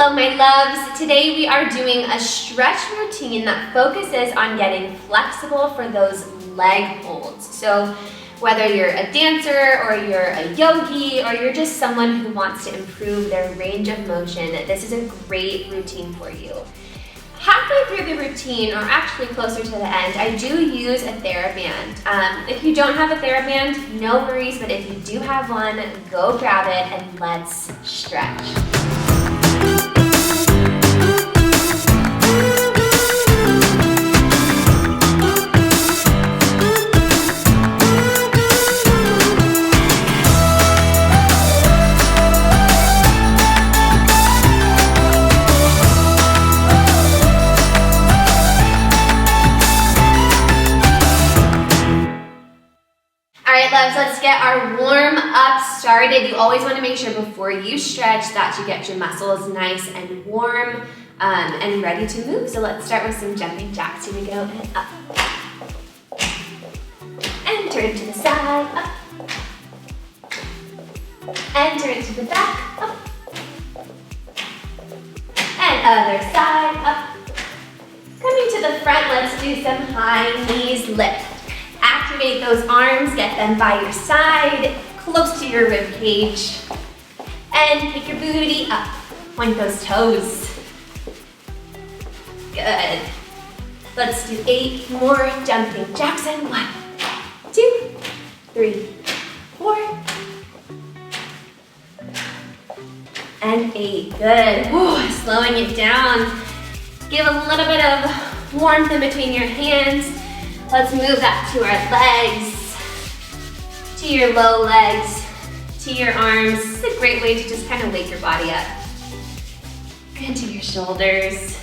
Hello my loves. Today we are doing a stretch routine that focuses on getting flexible for those leg holds. So whether you're a dancer or you're a yogi or you're just someone who wants to improve their range of motion, this is a great routine for you. Halfway through the routine, or actually closer to the end, I do use a TheraBand. If you don't have a TheraBand, no worries, but if you do have one, go grab it and let's stretch. Loves, let's get our warm up started. You always want to make sure before you stretch that you get your muscles nice and warm and ready to move. So let's start with some jumping jacks. Here we go, and up. And turn to the side, up. And turn to the back, up. And other side, up. Coming to the front, let's do some high knees lift. Activate those arms, get them by your side, close to your rib cage. And pick your booty up. Point those toes. Good. Let's do 8 more jumping jacks. And 1, 2, 3, 4. And 8. Good. Ooh, slowing it down. Give a little bit of warmth in between your hands. Let's move that to our legs, to your low legs, to your arms. This is a great way to just kind of wake your body up. Good, to your shoulders.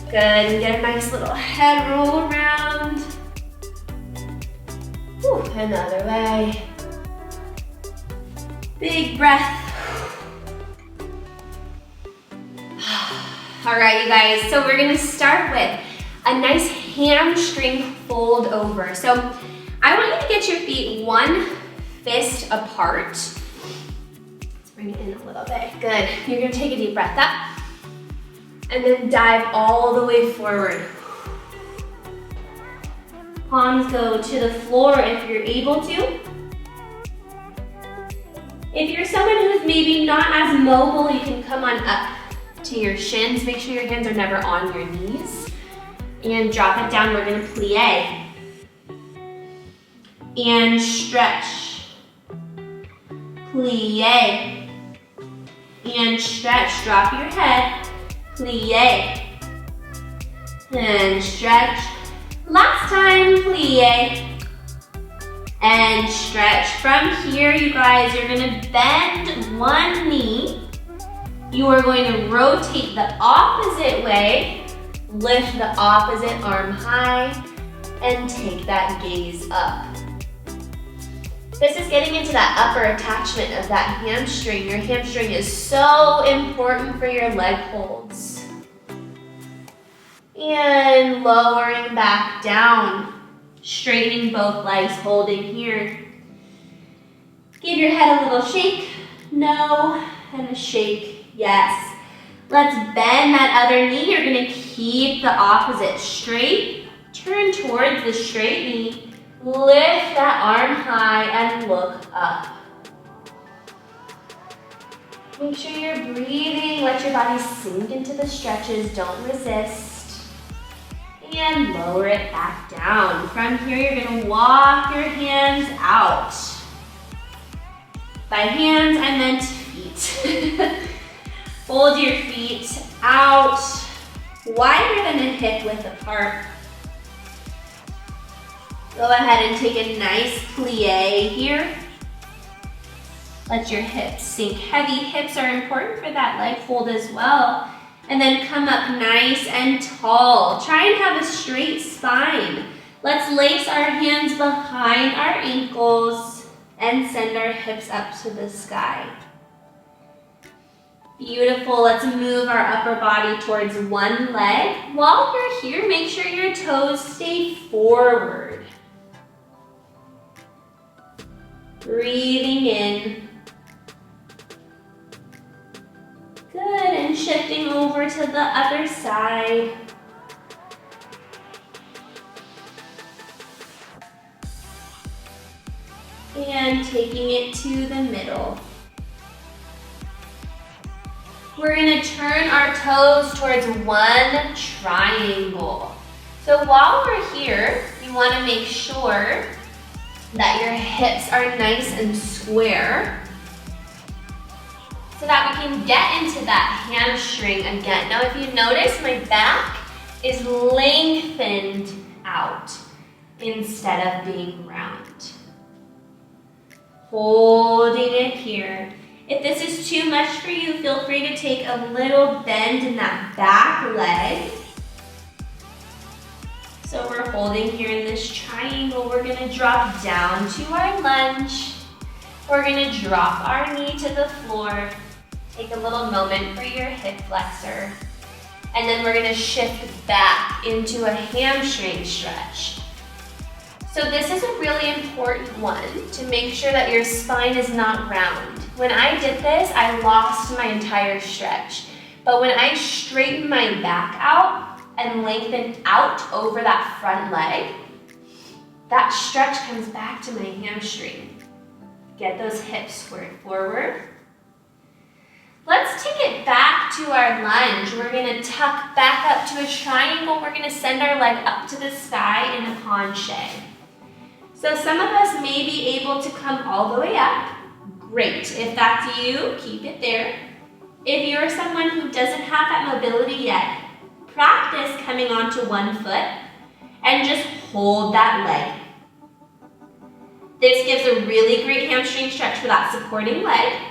Good, and get a nice little head roll around. Whew, another way. Big breath. All right, you guys, so we're gonna start with a nice hamstring fold over. So I want you to get your feet 1 fist apart. Let's bring it in a little bit. Good. You're gonna take a deep breath up and then dive all the way forward. Palms go to the floor if you're able to. If you're someone who's maybe not as mobile, you can come on up to your shins. Make sure your hands are never on your knees. And drop it down, we're gonna plie. And stretch. Plie. And stretch, drop your head. Plie. And stretch. Last time, plie. And stretch. From here, you guys, you're gonna bend one knee. You are going to rotate the opposite way. Lift the opposite arm high and take that gaze up. This is getting into that upper attachment of that hamstring. Your hamstring is so important for your leg holds. And lowering back down, straightening both legs, holding here. Give your head a little shake, no, and a shake, yes. Let's bend that other knee. You're gonna keep the opposite straight. Turn towards the straight knee. Lift that arm high and look up. Make sure you're breathing. Let your body sink into the stretches. Don't resist. And lower it back down. From here, you're gonna walk your hands out. By hands and then to feet. Hold your feet out, wider than a hip width apart. Go ahead and take a nice plie here. Let your hips sink heavy. Hips are important for that leg fold as well. And then come up nice and tall. Try and have a straight spine. Let's lace our hands behind our ankles and send our hips up to the sky. Beautiful, let's move our upper body towards one leg. While you're here, make sure your toes stay forward. Breathing in. Good, shifting over to the other side. And taking it to the middle. We're gonna turn our toes towards one triangle. So while we're here, you wanna make sure that your hips are nice and square so that we can get into that hamstring again. Now if you notice, my back is lengthened out instead of being round. Holding it here. If this is too much for you, feel free to take a little bend in that back leg. So we're holding here in this triangle. We're gonna drop down to our lunge. We're gonna drop our knee to the floor. Take a little moment for your hip flexor. And then we're gonna shift back into a hamstring stretch. So this is a really important one to make sure that your spine is not round. When I did this, I lost my entire stretch. But when I straighten my back out and lengthen out over that front leg, that stretch comes back to my hamstring. Get those hips squared forward. Let's take it back to our lunge. We're gonna tuck back up to a triangle. We're gonna send our leg up to the sky in a penché. So some of us may be able to come all the way up. Great, if that's you, keep it there. If you're someone who doesn't have that mobility yet, practice coming onto one foot and just hold that leg. This gives a really great hamstring stretch for that supporting leg.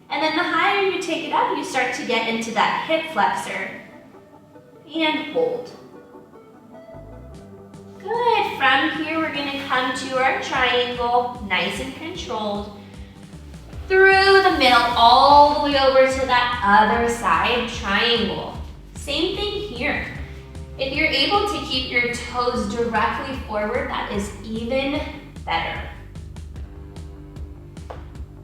And then the higher you take it up, you start to get into that hip flexor. And hold. Good, from here we're gonna come to our triangle, nice and controlled. Through the middle, all the way over to that other side triangle. Same thing here. If you're able to keep your toes directly forward, that is even better.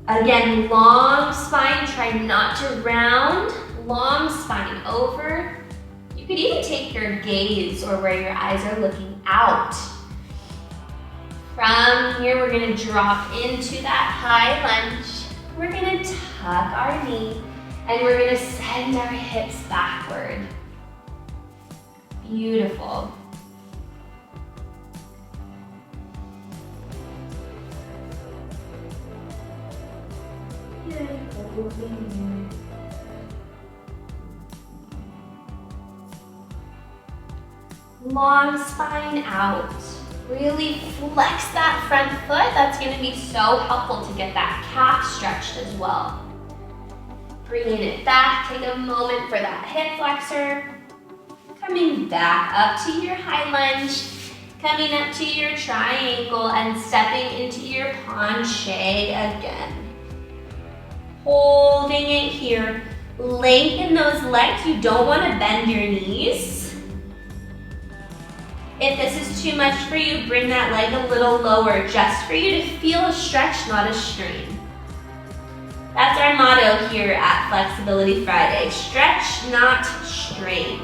Again, long spine, try not to round. Long spine over. You could even take your gaze or where your eyes are looking out. From here, we're gonna drop into that high lunge. We're gonna tuck our knee and we're gonna send our hips backward. Beautiful. Long spine out. Really flex that front foot. That's gonna be so helpful to get that calf stretched as well. Bringing it back, take a moment for that hip flexor. Coming back up to your high lunge. Coming up to your triangle and stepping into your penché again. Holding it here. Lengthen those legs. You don't wanna bend your knees. If this is too much for you, bring that leg a little lower just for you to feel a stretch, not a strain. That's our motto here at Flexibility Friday. Stretch, not strain.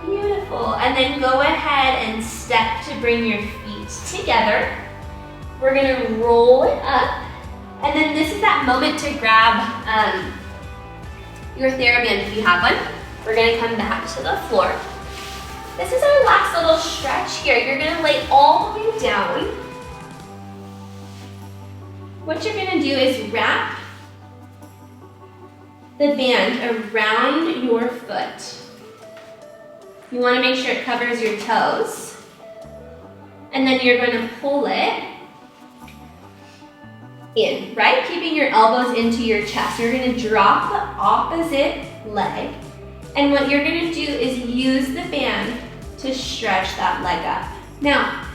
Beautiful. And then go ahead and step to bring your feet together. We're gonna roll it up. And then this is that moment to grab your TheraBand if you have one. We're gonna come back to the floor. This is our last little stretch here. You're gonna lay all the way down. What you're gonna do is wrap the band around your foot. You wanna make sure it covers your toes. And then you're gonna pull it in, right? Keeping your elbows into your chest. You're gonna drop the opposite leg. And what you're gonna do is use the band to stretch that leg up. Now,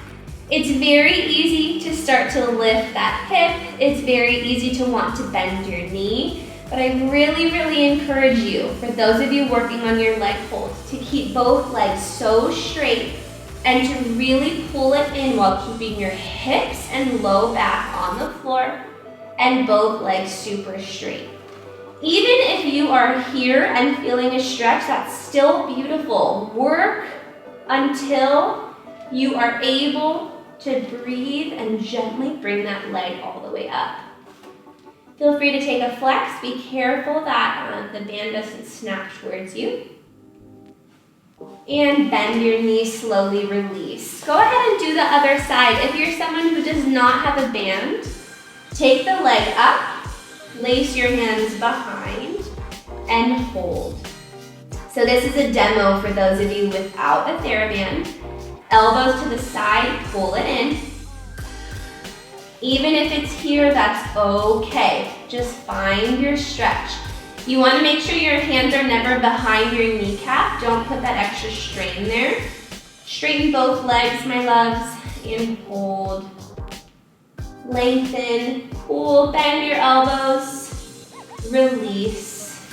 it's very easy to start to lift that hip. It's very easy to want to bend your knee. But I really, really encourage you, for those of you working on your leg holds, to keep both legs so straight and to really pull it in while keeping your hips and low back on the floor and both legs super straight. Even if you are here and feeling a stretch, that's still beautiful. Work until you are able to breathe and gently bring that leg all the way up. Feel free to take a flex. Be careful that the band doesn't snap towards you. And bend your knees, slowly release. Go ahead and do the other side. If you're someone who does not have a band, take the leg up, lace your hands behind, and hold. So this is a demo for those of you without a TheraBand. Elbows to the side, pull it in. Even if it's here, that's okay. Just find your stretch. You want to make sure your hands are never behind your kneecap. Don't put that extra strain there. Straighten both legs, my loves, and hold. Lengthen, pull, bend your elbows, release,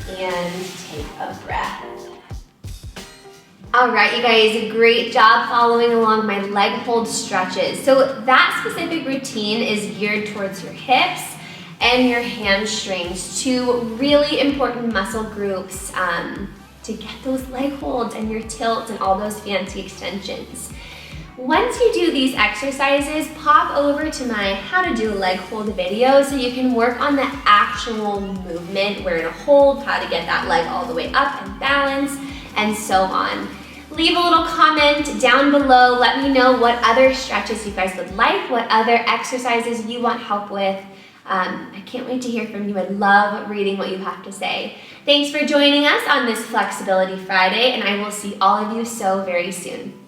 and take a breath. All right, you guys, great job following along my leg hold stretches. So that specific routine is geared towards your hips and your hamstrings, two really important muscle groups to get those leg holds and your tilt and all those fancy extensions. Once you do these exercises, pop over to my how to do a leg hold video so you can work on the actual movement, where to hold, how to get that leg all the way up and balance, and so on. Leave a little comment down below. Let me know what other stretches you guys would like, what other exercises you want help with. I can't wait to hear from you. I love reading what you have to say. Thanks for joining us on this Flexibility Friday, and I will see all of you so very soon.